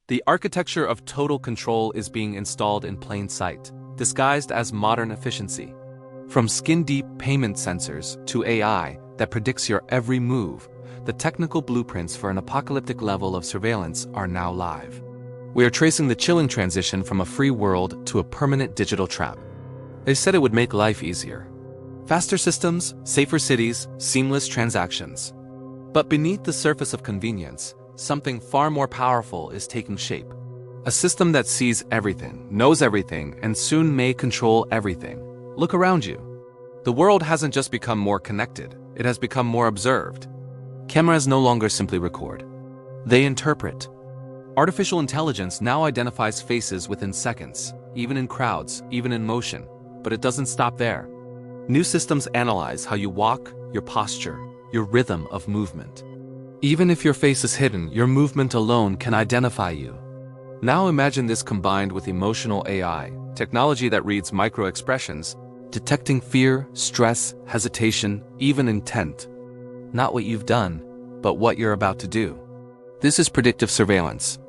The architecture of total control is being installed in plain sight, disguised as modern efficiency. From skin-deep payment sensors to AI that predicts your every move, the technical blueprints for an apocalyptic level of surveillance are now live. We are tracing the chilling transition from a free world to a permanent digital trap. They said it would make life easier. Faster systems, safer cities, seamless transactions. But beneath the surface of convenience, something far more powerful is taking shape. A system that sees everything, knows everything, and soon may control everything. Look around you. The world hasn't just become more connected, it has become more observed. Cameras no longer simply record. They interpret. Artificial intelligence now identifies faces within seconds, even in crowds, even in motion. But it doesn't stop there. New systems analyze how you walk, your posture, your rhythm of movement. Even if your face is hidden, your movement alone can identify you. Now imagine this combined with emotional AI, technology that reads micro-expressions, detecting fear, stress, hesitation, even intent. Not what you've done, but what you're about to do. This is predictive surveillance,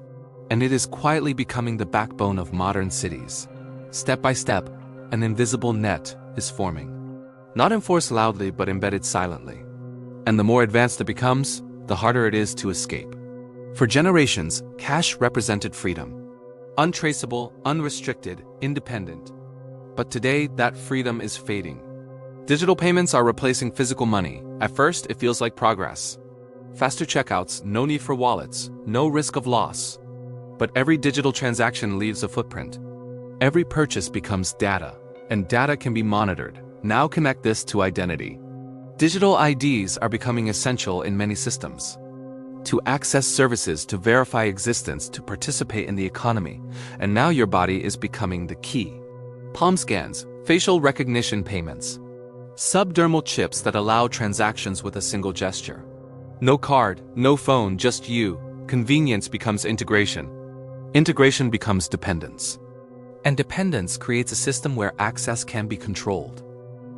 and it is quietly becoming the backbone of modern cities. Step by step, an invisible net is forming. Not enforced loudly, but embedded silently. And the more advanced it becomes, the harder it is to escape. For generations, cash represented freedom. Untraceable, unrestricted, independent. But today, that freedom is fading. Digital payments are replacing physical money. At first, it feels like progress. Faster checkouts, no need for wallets, no risk of loss. But every digital transaction leaves a footprint. Every purchase becomes data, and data can be monitored. Now connect this to identity. Digital IDs are becoming essential in many systems. To access services, to verify existence, to participate in the economy, and now your body is becoming the key. Palm scans, facial recognition payments, subdermal chips that allow transactions with a single gesture. No card, no phone, just you. Convenience becomes integration. Integration becomes dependence. And dependence creates a system where access can be controlled.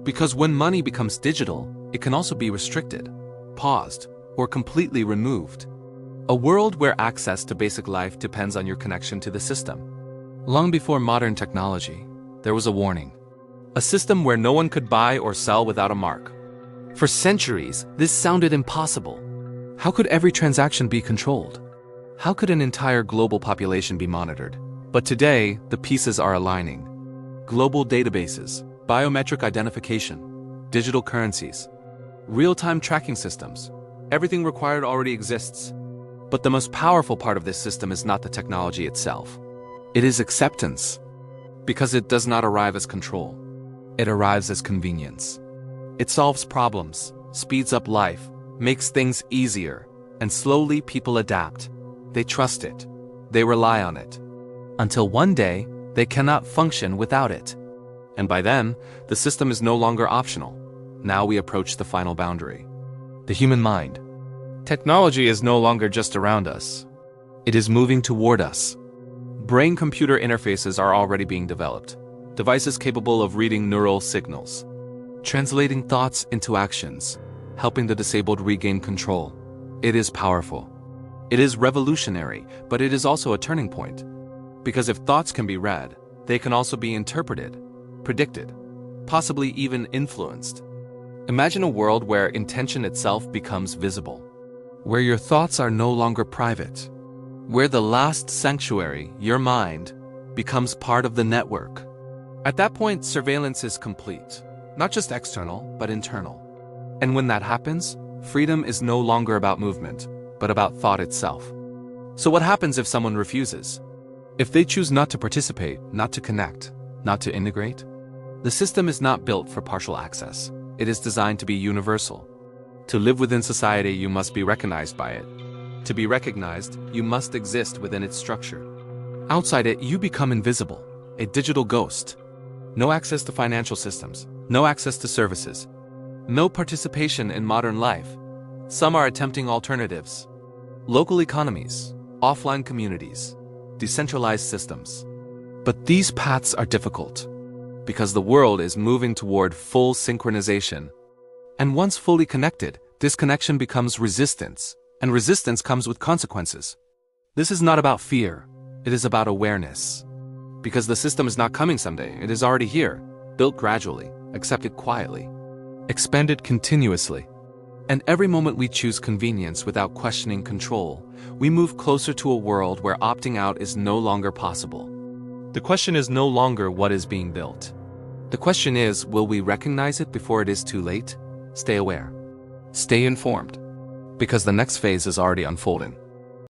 Because when money becomes digital, it can also be restricted, paused, or completely removed. A world where access to basic life depends on your connection to the system. Long before modern technology, there was a warning. A system where no one could buy or sell without a mark. For centuries, this sounded impossible. How could every transaction be controlled? How could an entire global population be monitored? But today, the pieces are aligning. Global databases, biometric identification, digital currencies, real-time tracking systems. Everything required already exists. But the most powerful part of this system is not the technology itself. It is acceptance. Because it does not arrive as control. It arrives as convenience. It solves problems, speeds up life, makes things easier, and slowly people adapt. They trust it. They rely on it. Until one day, they cannot function without it. And by then, the system is no longer optional. Now we approach the final boundary. The human mind. Technology is no longer just around us. It is moving toward us. Brain-computer interfaces are already being developed. Devices capable of reading neural signals, translating thoughts into actions, helping the disabled regain control. It is powerful. It is revolutionary, but it is also a turning point. Because if thoughts can be read, they can also be interpreted, predicted, possibly even influenced. Imagine a world where intention itself becomes visible, where your thoughts are no longer private, where the last sanctuary, your mind, becomes part of the network. At that point, surveillance is complete, not just external, but internal. And when that happens, freedom is no longer about movement, but about thought itself. So what happens if someone refuses? If they choose not to participate, not to connect, not to integrate? The system is not built for partial access. It is designed to be universal. To live within society, you must be recognized by it. To be recognized, you must exist within its structure. Outside it, you become invisible, a digital ghost. No access to financial systems, no access to services, no participation in modern life. Some are attempting alternatives. Local economies, offline communities, decentralized systems. But these paths are difficult, because the world is moving toward full synchronization. And once fully connected, disconnection becomes resistance, and resistance comes with consequences. This is not about fear, It is about awareness. Because the system is not coming someday, it is already here, built gradually, accepted quietly, expanded continuously. And every moment we choose convenience without questioning control, we move closer to a world where opting out is no longer possible. The question is no longer what is being built. The question is, will we recognize it before it is too late? Stay aware. Stay informed. Because the next phase is already unfolding.